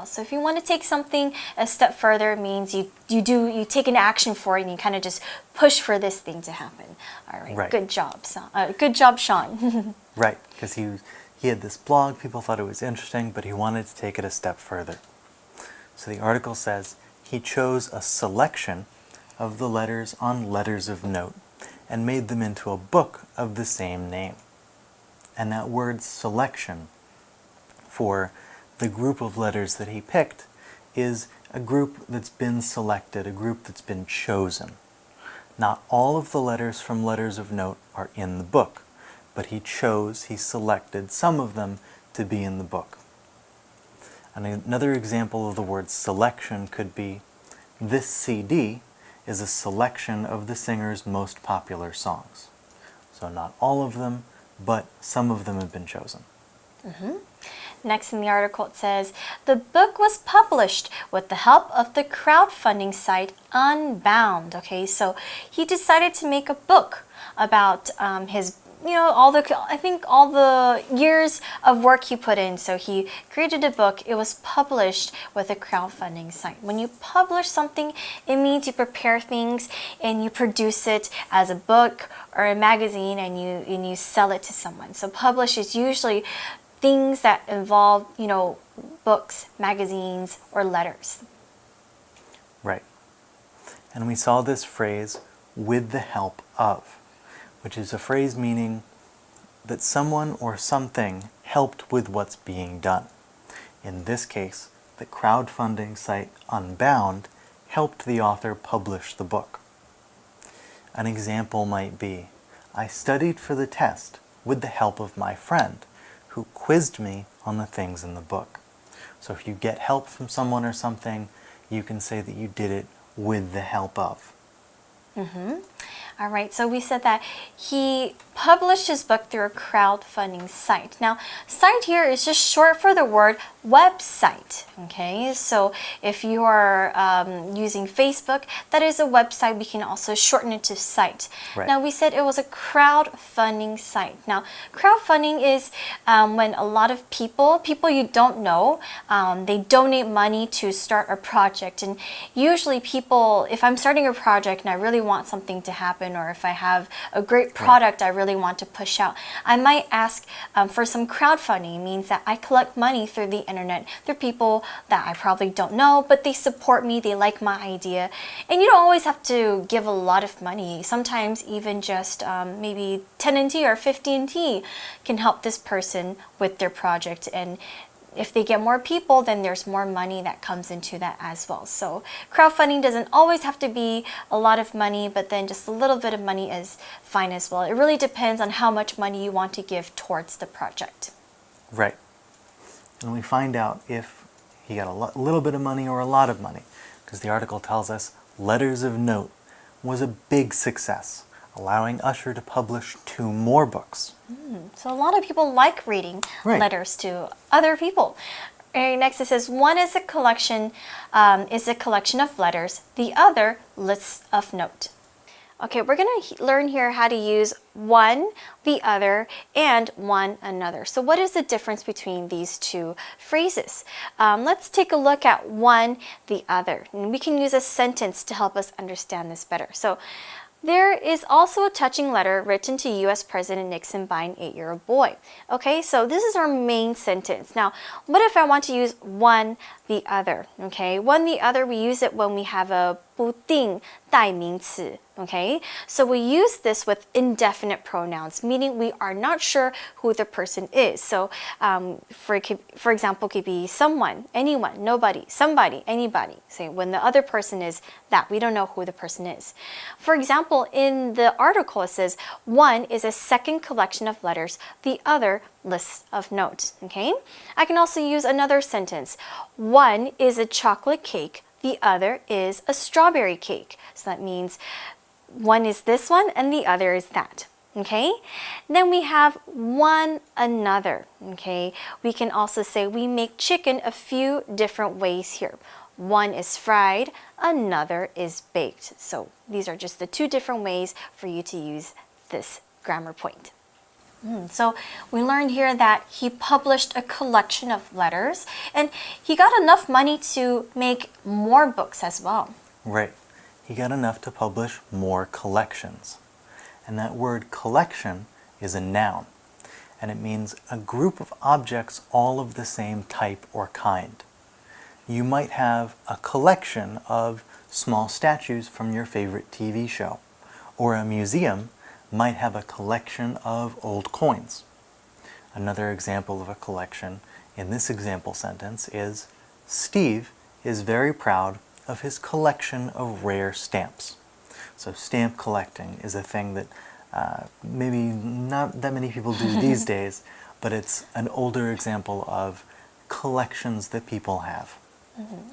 So if you want to take something a step further, it means you take an action for it and you kind of just push for this thing to happen. All right. Good job, Sean. Right, because he had this blog, people thought it was interesting, but he wanted to take it a step further. So the article says he chose a selection of the letters on letters of note and made them into a book of the same name. And that word selection for the group of letters that he picked is a group that's been selected, a group that's been chosen. Not all of the letters from letters of note are in the book, but he selected some of them to be in the book. And another example of the word selection could be, this CD is a selection of the singer's most popular songs. So not all of them, but some of them have been chosen. Next in the article it says, the book was published with the help of the crowdfunding site Unbound. Okay, so he decided to make a book about his, all the years of work he put in. So he created a book. It was published with a crowdfunding site. When you publish something, it means you prepare things and you produce it as a book or a magazine and you sell it to someone. So publish is usually things that involve, books, magazines, or letters. Right. And we saw this phrase, with the help of, which is a phrase meaning that someone or something helped with what's being done. In this case, the crowdfunding site Unbound helped the author publish the book. An example might be, I studied for the test with the help of my friend, who quizzed me on the things in the book. So if you get help from someone or something, you can say that you did it with the help of. All right, so we said that he published his book through a crowdfunding site. Now, site here is just short for the word website, okay? So if you are using Facebook, that is a website. We can also shorten it to site. Right. Now, we said it was a crowdfunding site. Now, crowdfunding is when a lot of people you don't know, they donate money to start a project. And usually people, if I'm starting a project and I really want something to happen, or if I have a great product I really want to push out, I might ask for some crowdfunding. It means that I collect money through the internet, through people that I probably don't know, but they support me, they like my idea. And you don't always have to give a lot of money. Sometimes even just maybe 10 NT or 50 NT can help this person with their project. And if they get more people, then there's more money that comes into that as well. So crowdfunding doesn't always have to be a lot of money, but then just a little bit of money is fine as well. It really depends on how much money you want to give towards the project. Right. And we find out if he got a little bit of money or a lot of money, because the article tells us Letters of Note was a big success, allowing Usher to publish 2 more books. So a lot of people like reading letters to other people. And next it says, one is a collection of letters, the other lists of note. Okay, we're going to learn here how to use one, the other, and one another. So what is the difference between these two phrases? Let's take a look at one, the other. And we can use a sentence to help us understand this better. So there is also a touching letter written to U.S. President Nixon by an 8-year-old boy. Okay, so this is our main sentence. Now, what if I want to use one, the other? Okay, one, the other, we use it when we have a 不定代名词. Okay, so we use this with indefinite pronouns, meaning we are not sure who the person is. So, for example, could be someone, anyone, nobody, somebody, anybody. Say when the other person is that, we don't know who the person is. For example, in the article it says one is a second collection of letters, the other lists of notes. Okay, I can also use another sentence. One is a chocolate cake, the other is a strawberry cake. So that means one is this one and the other is that. Okay, then we have one another. Okay, we can also say we make chicken a few different ways here. One is fried, another is baked. So these are just the 2 different ways for you to use this grammar point. So we learned here that he published a collection of letters, and he got enough money to make more books as well. Right. He got enough to publish more collections. And that word collection is a noun, and it means a group of objects all of the same type or kind. You might have a collection of small statues from your favorite TV show, or a museum might have a collection of old coins. Another example of a collection in this example sentence is, Steve is very proud of his collection of rare stamps. So stamp collecting is a thing that maybe not that many people do these days, but it's an older example of collections that people have.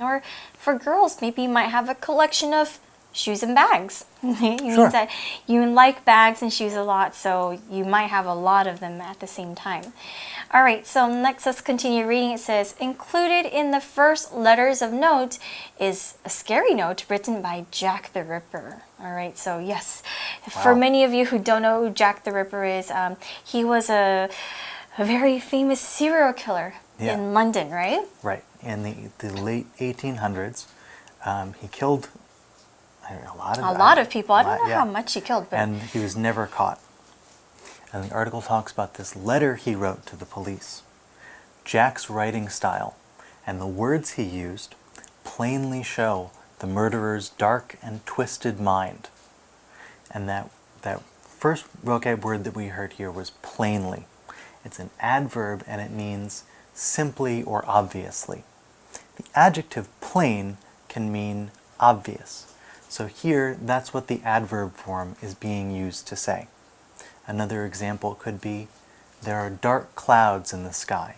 Or for girls, maybe you might have a collection of shoes and bags. It Sure. means that you like bags and shoes a lot, so you might have a lot of them at the same time. All right, so next let's continue reading. It says, included in the first letters of note is a scary note written by Jack the Ripper. All right, so yes, for many of you who don't know who Jack the Ripper is, he was a very famous serial killer in London, right? Right. In the late 1800s, he killed a lot of people. I don't know how much he killed, but and he was never caught. And the article talks about this letter he wrote to the police. Jack's writing style and the words he used plainly show the murderer's dark and twisted mind. And that first vocab word that we heard here was plainly. It's an adverb and it means simply or obviously. The adjective plain can mean obvious. So here, that's what the adverb form is being used to say. Another example could be, there are dark clouds in the sky.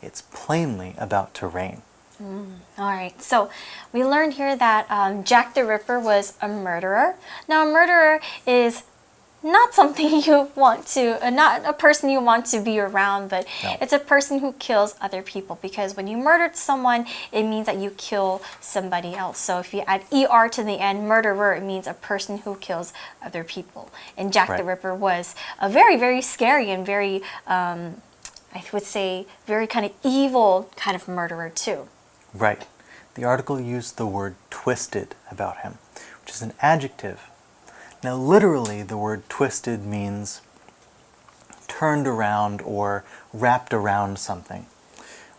It's plainly about to rain. All right, so we learned here that Jack the Ripper was a murderer. Now, a murderer is not something you want to, not a person you want to be around, but it's a person who kills other people, because when you murdered someone, it means that you kill somebody else. So if you add ER to the end, murderer, it means a person who kills other people. And Jack the Ripper was a very, very scary and very, I would say, very kind of evil kind of murderer too. Right. The article used the word twisted about him, which is an adjective. Now, literally, the word twisted means turned around or wrapped around something.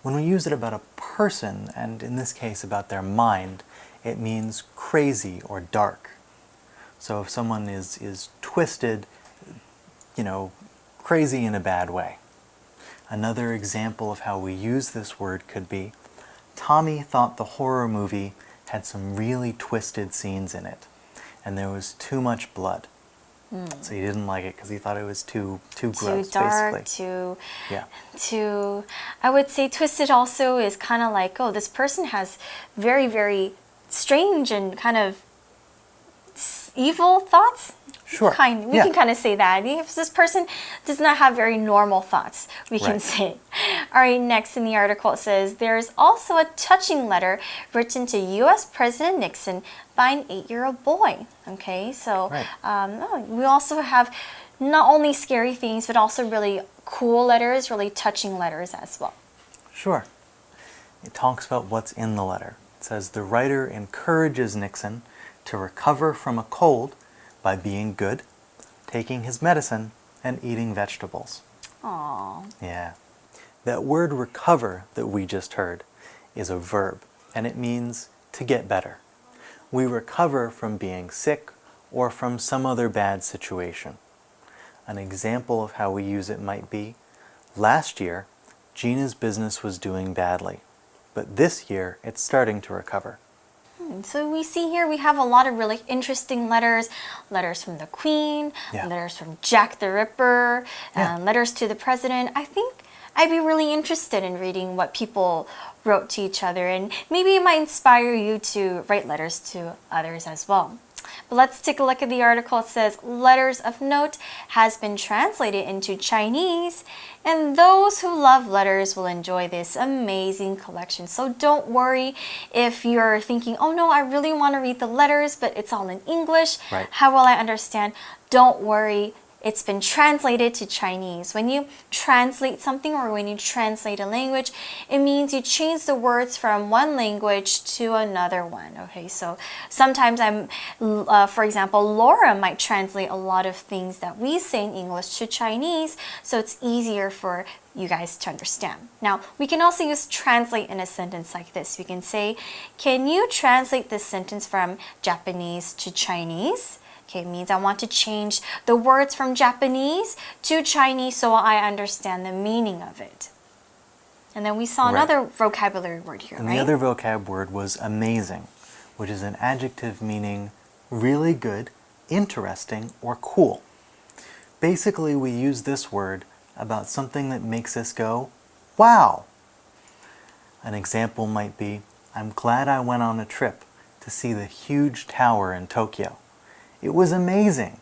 When we use it about a person, and in this case about their mind, it means crazy or dark. So if someone is twisted, crazy in a bad way. Another example of how we use this word could be, Tommy thought the horror movie had some really twisted scenes in it, and there was too much blood. So he didn't like it because he thought it was too gross, too dark, basically. too, I would say twisted also is kind of like, oh, this person has very, very strange and kind of evil thoughts. Sure. We can kind of say that. If this person does not have very normal thoughts, we can say. All right, next in the article it says, there is also a touching letter written to U.S. President Nixon by an 8-year-old boy. Okay, so we also have not only scary things, but also really cool letters, really touching letters as well. Sure. It talks about what's in the letter. It says, the writer encourages Nixon to recover from a cold by being good, taking his medicine, and eating vegetables. Aww. Yeah. That word recover that we just heard is a verb, and it means to get better. We recover from being sick or from some other bad situation. An example of how we use it might be, last year, Gina's business was doing badly, but this year it's starting to recover. So we see here we have a lot of really interesting letters. Letters from the Queen, letters from Jack the Ripper, letters to the President. I think I'd be really interested in reading what people wrote to each other, and maybe it might inspire you to write letters to others as well. But let's take a look at the article. It says, Letters of Note has been translated into Chinese, and those who love letters will enjoy this amazing collection. So don't worry if you're thinking, oh no, I really want to read the letters, but it's all in English. Right. How will I understand? Don't worry. it's been translated to Chinese. When you translate something or when you translate a language, it means you change the words from one language to another one. Okay, so sometimes for example, Laura might translate a lot of things that we say in English to Chinese, so it's easier for you guys to understand. Now, we can also use translate in a sentence like this. We can say, can you translate this sentence from Japanese to Chinese? Okay, it means I want to change the words from Japanese to Chinese so I understand the meaning of it. And then we saw another vocabulary word here, and right? The other vocab word was amazing, which is an adjective meaning really good, interesting, or cool. Basically, we use this word about something that makes us go, wow! An example might be, I'm glad I went on a trip to see the huge tower in Tokyo. It was amazing.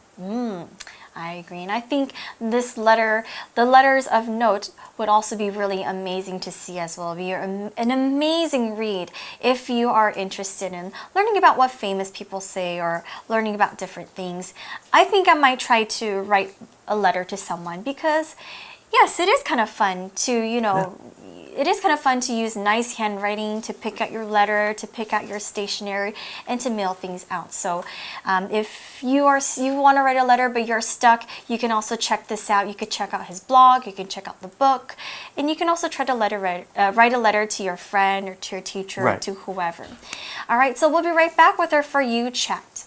I agree. And I think the letters of note would also be really amazing to see as well. It'll be an amazing read if you are interested in learning about what famous people say or learning about different things. I think I might try to write a letter to someone because, yes, it is kind of fun to, it is kind of fun to use nice handwriting to pick out your letter, to pick out your stationery, and to mail things out. So if you want to write a letter but you're stuck, you can also check this out. You could check out his blog, you can check out the book, and you can also try to write a letter to your friend or to your teacher or to whoever. All right, so we'll be right back with our For You chat.